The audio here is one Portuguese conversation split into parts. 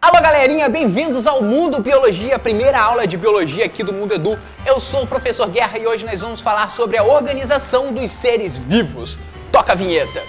Alô galerinha, bem-vindos ao Mundo Biologia, a primeira aula de biologia aqui do Mundo Edu. Eu sou o professor Guerra e hoje nós vamos falar sobre a organização dos seres vivos. Toca a vinheta!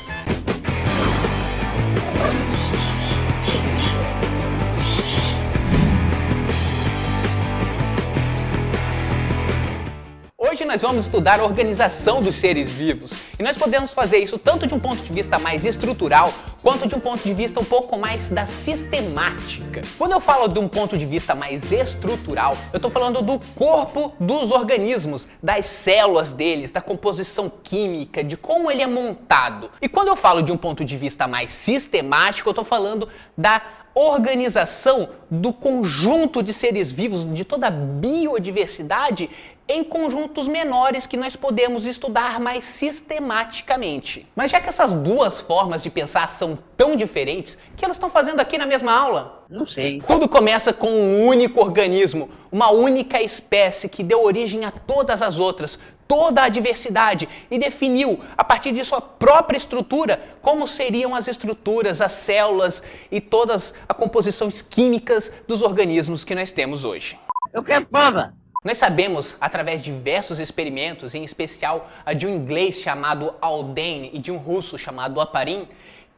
Hoje nós vamos estudar a organização dos seres vivos e nós podemos fazer isso tanto de um ponto de vista mais estrutural quanto de um ponto de vista um pouco mais da sistemática. Quando eu falo de um ponto de vista mais estrutural, eu estou falando do corpo dos organismos, das células deles, da composição química, de como ele é montado. E quando eu falo de um ponto de vista mais sistemático, eu estou falando da organização do conjunto de seres vivos, de toda a biodiversidade, em conjuntos menores que nós podemos estudar mais sistematicamente. Mas já que essas duas formas de pensar são tão diferentes, o que elas estão fazendo aqui na mesma aula? Não sei. Tudo começa com um único organismo, uma única espécie que deu origem a todas as outras, toda a diversidade, e definiu, a partir de sua própria estrutura, como seriam as estruturas, as células e todas as composições químicas dos organismos que nós temos hoje. Eu quero prova. Nós sabemos, através de diversos experimentos, em especial a de um inglês chamado Haldane e de um russo chamado Aparin,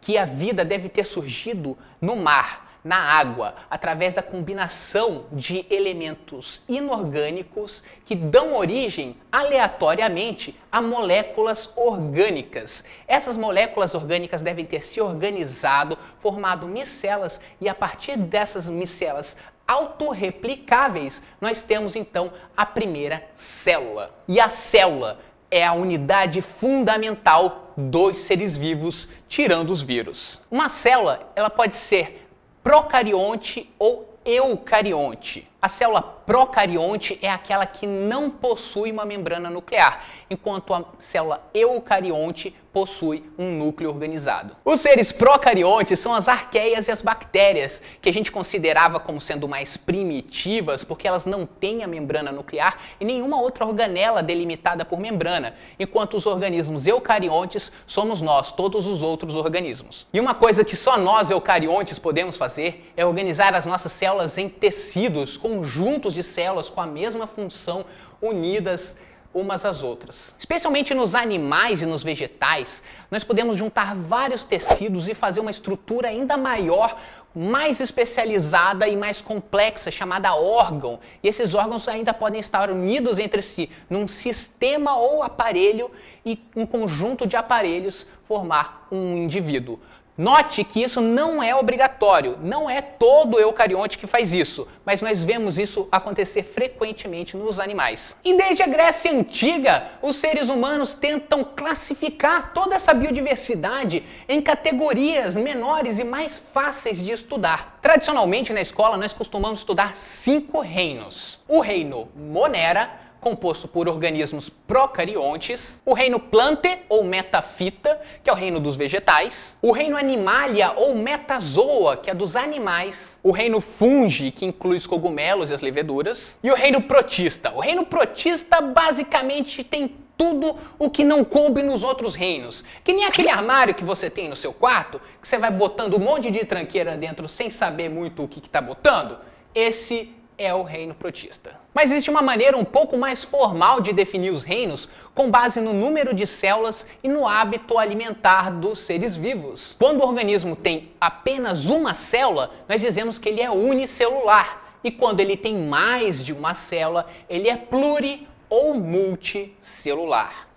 que a vida deve ter surgido no mar, na água, através da combinação de elementos inorgânicos que dão origem, aleatoriamente, a moléculas orgânicas. Essas moléculas orgânicas devem ter se organizado, formado micelas, e a partir dessas micelas autorreplicáveis, nós temos então a primeira célula. E a célula é a unidade fundamental dos seres vivos, tirando os vírus. Uma célula, ela pode ser procarionte ou eucarionte. A célula procarionte é aquela que não possui uma membrana nuclear, enquanto a célula eucarionte possui um núcleo organizado. Os seres procariontes são as arqueias e as bactérias, que a gente considerava como sendo mais primitivas, porque elas não têm a membrana nuclear e nenhuma outra organela delimitada por membrana, enquanto os organismos eucariontes somos nós, todos os outros organismos. E uma coisa que só nós eucariontes podemos fazer é organizar as nossas células em tecidos, conjuntos de células com a mesma função, unidas umas às outras. Especialmente nos animais e nos vegetais, nós podemos juntar vários tecidos e fazer uma estrutura ainda maior, mais especializada e mais complexa, chamada órgão. E esses órgãos ainda podem estar unidos entre si, num sistema ou aparelho, e um conjunto de aparelhos formar um indivíduo. Note que isso não é obrigatório, não é todo eucarionte que faz isso, mas nós vemos isso acontecer frequentemente nos animais. E desde a Grécia Antiga, os seres humanos tentam classificar toda essa biodiversidade em categorias menores e mais fáceis de estudar. Tradicionalmente, na escola, nós costumamos estudar 5 reinos. O reino Monera, composto por organismos procariontes, o reino Plante ou Metafita, que é o reino dos vegetais, o reino Animalia ou Metazoa, que é dos animais, o reino Fungi, que inclui os cogumelos e as leveduras, e o reino Protista. O reino Protista basicamente tem tudo o que não coube nos outros reinos. Que nem aquele armário que você tem no seu quarto, que você vai botando um monte de tranqueira dentro sem saber muito o que está botando. Esse é o reino protista. Mas existe uma maneira um pouco mais formal de definir os reinos, com base no número de células e no hábito alimentar dos seres vivos. Quando o organismo tem apenas uma célula, nós dizemos que ele é unicelular. E quando ele tem mais de uma célula, ele é pluri ou multicelular.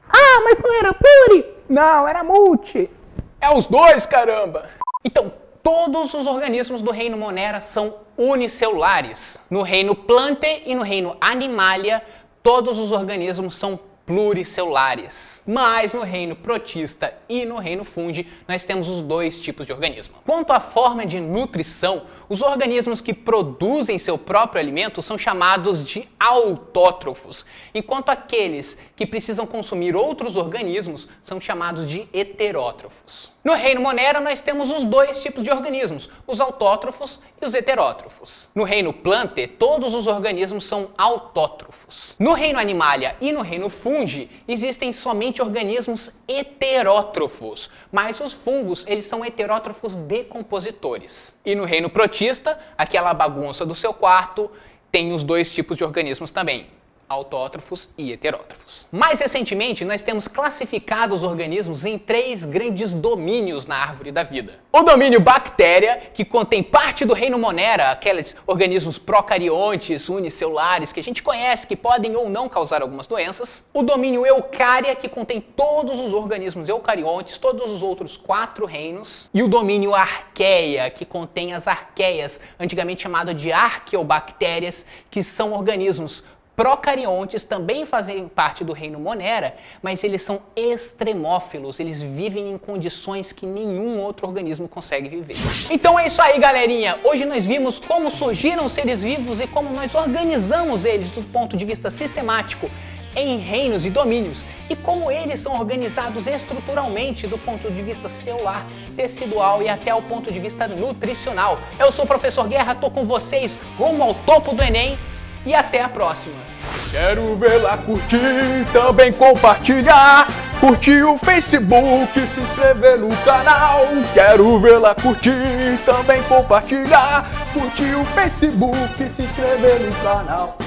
Ah, mas não era pluri? Não, era multi. É os dois, caramba! Então, todos os organismos do reino Monera são unicelulares. No reino Plante e no reino Animalia, todos os organismos são pluricelulares. Mas no reino Protista e no reino Fungi, nós temos os dois tipos de organismo. Quanto à forma de nutrição, os organismos que produzem seu próprio alimento são chamados de autótrofos, enquanto aqueles que precisam consumir outros organismos são chamados de heterótrofos. No reino Monera, nós temos os dois tipos de organismos, os autótrofos e os heterótrofos. No reino Plante, todos os organismos são autótrofos. No reino Animalia e no reino Fungi, fungi, existem somente organismos heterótrofos, mas os fungos, eles são heterótrofos decompositores. E no reino protista, aquela bagunça do seu quarto, tem os dois tipos de organismos também, autótrofos e heterótrofos. Mais recentemente, nós temos classificado os organismos em 3 grandes domínios na árvore da vida. O domínio bactéria, que contém parte do reino Monera, aqueles organismos procariontes, unicelulares, que a gente conhece, que podem ou não causar algumas doenças. O domínio eucária, que contém todos os organismos eucariontes, todos os outros 4 reinos. E o domínio arqueia, que contém as arqueias, antigamente chamado de arqueobactérias, que são organismos procariontes, também fazem parte do reino Monera, mas eles são extremófilos, eles vivem em condições que nenhum outro organismo consegue viver. Então é isso aí, galerinha! Hoje nós vimos como surgiram os seres vivos e como nós organizamos eles do ponto de vista sistemático em reinos e domínios, e como eles são organizados estruturalmente do ponto de vista celular, tecidual e até o ponto de vista nutricional. Eu sou o Professor Guerra, tô com vocês rumo ao topo do Enem, e até a próxima. Quero ver lá curtir, também compartilhar. Curtir o Facebook, se inscrever no canal. Quero ver lá curtir, também compartilhar. Curtir o Facebook, se inscrever no canal.